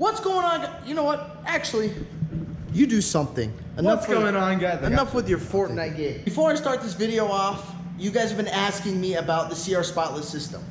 What's going on? You know what? Actually, you do something. What's going on, guys? Enough with your Fortnite game. Before I start this video off, you guys have been asking me about the CR spotless system.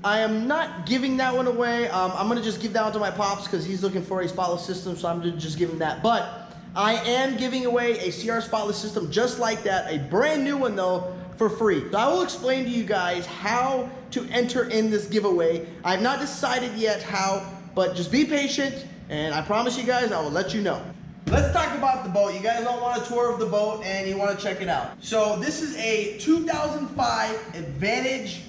I am not giving that one away. I'm gonna just give that one to my pops because he's looking for a spotless system, so I'm gonna just give him that. But I am giving away a CR spotless system just like that, a brand new one though, for free. So I will explain to you guys how to enter in this giveaway. I have not decided yet how, but just be patient, and I promise you guys I will let you know. Let's talk about the boat. You guys all want a tour of the boat and you want to check it out. So this is a 2005 Advantage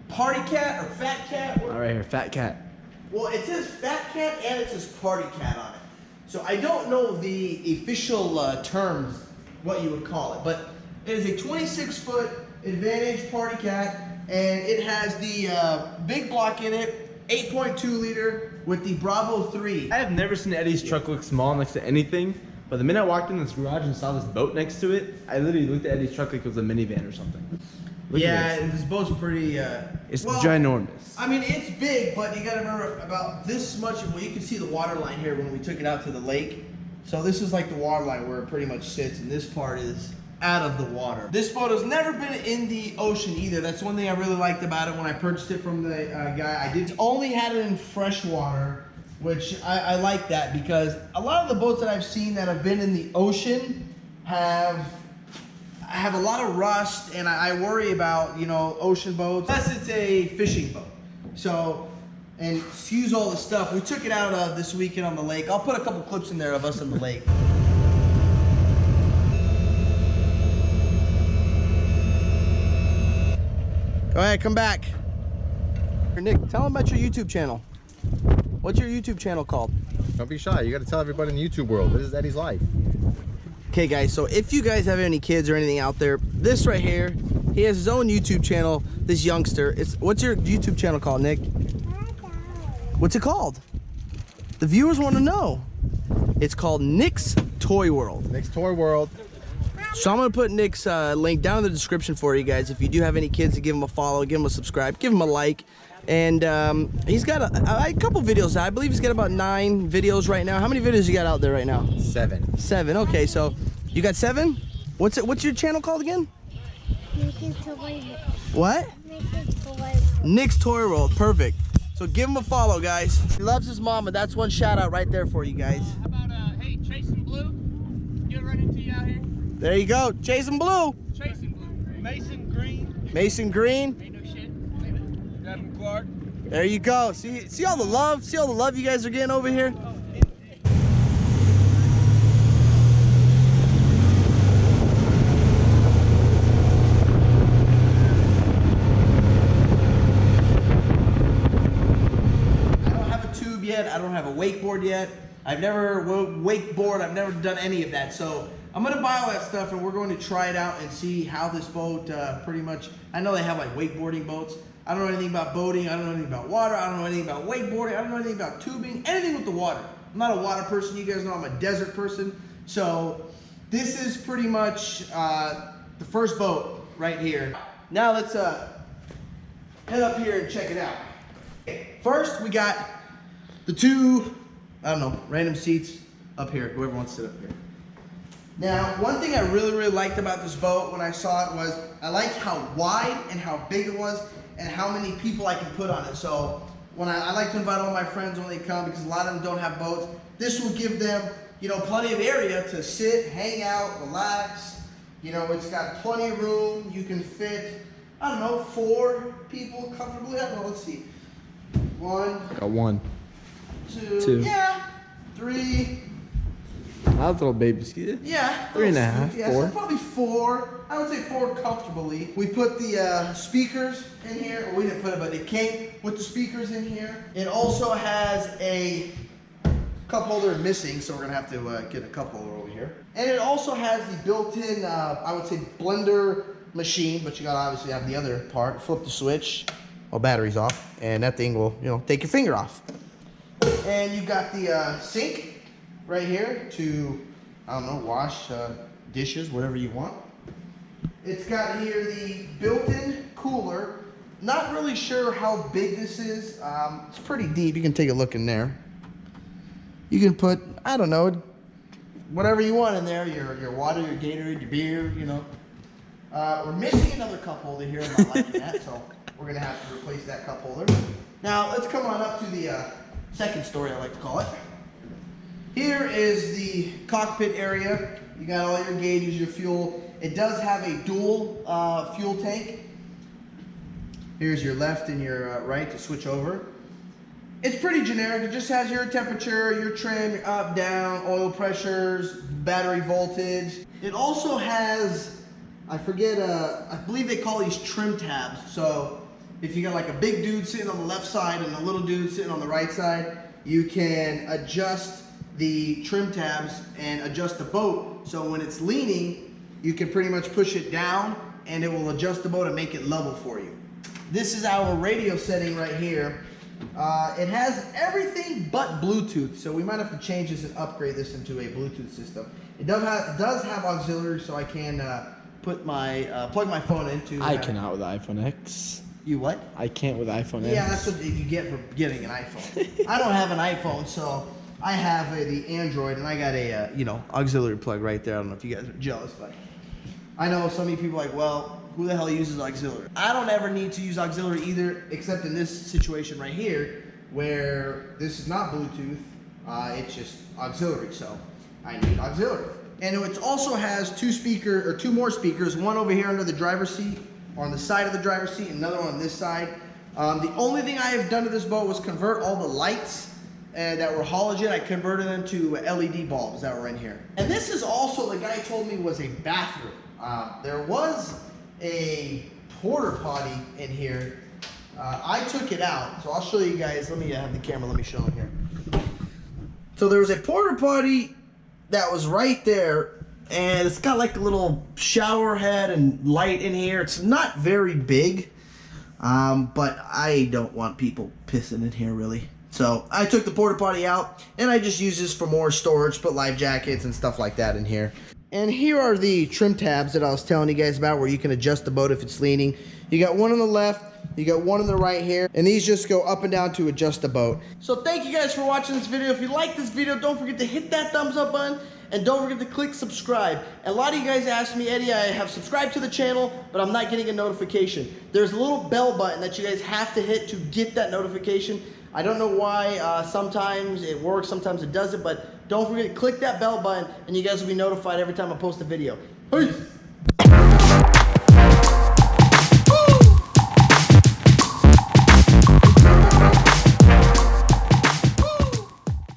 Party Cat or Fat Cat. All right, here, Fat Cat. Well, it says Fat Cat and it says Party Cat on it. So I don't know the official terms, what you would call it, but it is a 26-foot Advantage Party Cat, and it has the big block in it, 8.2 liter with the Bravo 3. I have never seen Eddie's truck look small next to anything, but the minute I walked in this garage and saw this boat next to it, I literally looked at Eddie's truck like it was a minivan or something. Look Yeah, this boat's pretty... it's ginormous. I mean, it's big, but you gotta remember about this much. Well, you can see the water line here when we took it out to the lake. So this is like the water line where it pretty much sits, and this part is out of the water. This boat has never been in the ocean either. That's one thing I really liked about it when I purchased it from the guy. I did only had it in fresh water, which I like that because a lot of the boats that I've seen that have been in the ocean have a lot of rust, and I worry about, you know, ocean boats, unless it's a fishing boat. So, and excuse all the stuff. We took it out this weekend on the lake. I'll put a couple clips in there of us on the lake. Go ahead, come back. Nick, tell them about your YouTube channel. What's your YouTube channel called? Don't be shy. You got to tell everybody in the YouTube world. This is Eddie's life. Okay, guys, so if you guys have any kids or anything out there, this right here, he has his own YouTube channel, this youngster. What's your YouTube channel called, Nick? What's it called? The viewers want to know. It's called Nick's Toy World. Nick's Toy World. So I'm going to put Nick's link down in the description for you guys. If you do have any kids, to give them a follow, give them a subscribe, give them a like. And he's got a couple videos out. I believe he's got about 9 videos right now. How many videos you got out there right now? 7. 7. Okay, so you got 7? What's your channel called again? Nick's Toy World. What? Nick's Toy World. Nick's Toy World. Perfect. So give him a follow, guys. He loves his mama. That's one shout out right there for you guys. How about hey, Chasing Blue? Get right into you out here. There you go. Chasing Blue. Chasing Blue. Mason Green. Mason Green. Ain't no shit. Devin Clark. There you go. See all the love? See all the love you guys are getting over here? I don't have a wakeboard yet. I've never wakeboard. I've never done any of that. So I'm gonna buy all that stuff and we're going to try it out and see how this boat pretty much. I know they have like wakeboarding boats. I don't know anything about boating. I don't know anything about water. I don't know anything about wakeboarding. I don't know anything about tubing. Anything with the water. I'm not a water person. You guys know I'm a desert person. So this is pretty much the first boat right here. Now let's head up here and check it out. First we got the 2, I don't know, random seats up here. Whoever wants to sit up here. Now, one thing I really liked about this boat when I saw it was I liked how wide and how big it was and how many people I could put on it. So when I like to invite all my friends when they come because a lot of them don't have boats. This will give them, you know, plenty of area to sit, hang out, relax. You know, it's got plenty of room. You can fit, I don't know, 4 people comfortably. I don't know, let's see. 1. Got 1. 2. Yeah. 3. That little baby. Yeah. 3.5. Yeah, 4. so probably 4. I would say 4 comfortably. We put the speakers in here. Well, we didn't put it, but it came with the speakers in here. It also has a cup holder missing, so we're gonna have to get a cup holder over here. And it also has the built-in, I would say, blender machine, but you gotta obviously have the other part. Flip the switch. Well, battery's off, and that thing will, you know, take your finger off. And you got the sink right here to, I don't know, wash dishes, whatever you want. It's got here the built-in cooler Not really sure how big this is. It's pretty deep. You can take a look in there. You can put, I don't know, whatever you want in there. Your water, your Gatorade, your beer, you know. We're missing another cup holder here. I'm not liking that, so we're going to have to replace that cup holder. Now, let's come on up to the second story, I like to call it. Here is the cockpit area. You got all your gauges, your fuel. It does have a dual fuel tank. Here's your left and your right to switch over. It's pretty generic. It just has your temperature, your trim, your up, down, oil pressures, battery voltage. It also has, I forget, I believe they call these trim tabs. So if you got like a big dude sitting on the left side and a little dude sitting on the right side, you can adjust the trim tabs and adjust the boat. So when it's leaning, you can pretty much push it down and it will adjust the boat and make it level for you. This is our radio setting right here. It has everything but Bluetooth, so we might have to change this and upgrade this into a Bluetooth system. It does have auxiliary, so I can put my plug my phone into. I cannot with the iPhone X. You what? I can't with the iPhone X. Yeah, that's what you get for getting an iPhone. I don't have an iPhone, so I have the Android, and I got a auxiliary plug right there. I don't know if you guys are jealous, but I know some of you people are like, well, who the hell uses auxiliary? I don't ever need to use auxiliary either, except in this situation right here, where this is not Bluetooth, it's just auxiliary, so I need auxiliary. And it also has two more speakers, one over here under the driver's seat, or on the side of the driver's seat, and another one on this side. The only thing I have done to this boat was convert all the lights that were halogen. I converted them to LED bulbs that were in here. And this is also, the guy told me, was a bathroom. There was a porta potty in here. I took it out, so I'll show you guys. Let me have the camera, let me show them here. So there was a porta potty that was right there, and it's got like a little shower head and light in here. It's not very big, but I don't want people pissing in here really. So I took the porta potty out, and I just use this for more storage, put life jackets and stuff like that in here. And here are the trim tabs that I was telling you guys about, where you can adjust the boat if it's leaning. You got one on the left, you got one on the right here, and these just go up and down to adjust the boat. So thank you guys for watching this video. If you like this video, don't forget to hit that thumbs up button, and don't forget to click subscribe. And a lot of you guys asked me, Eddie, I have subscribed to the channel, but I'm not getting a notification. There's a little bell button that you guys have to hit to get that notification. I don't know why, sometimes it works, sometimes it doesn't, but don't forget to click that bell button and you guys will be notified every time I post a video. Peace!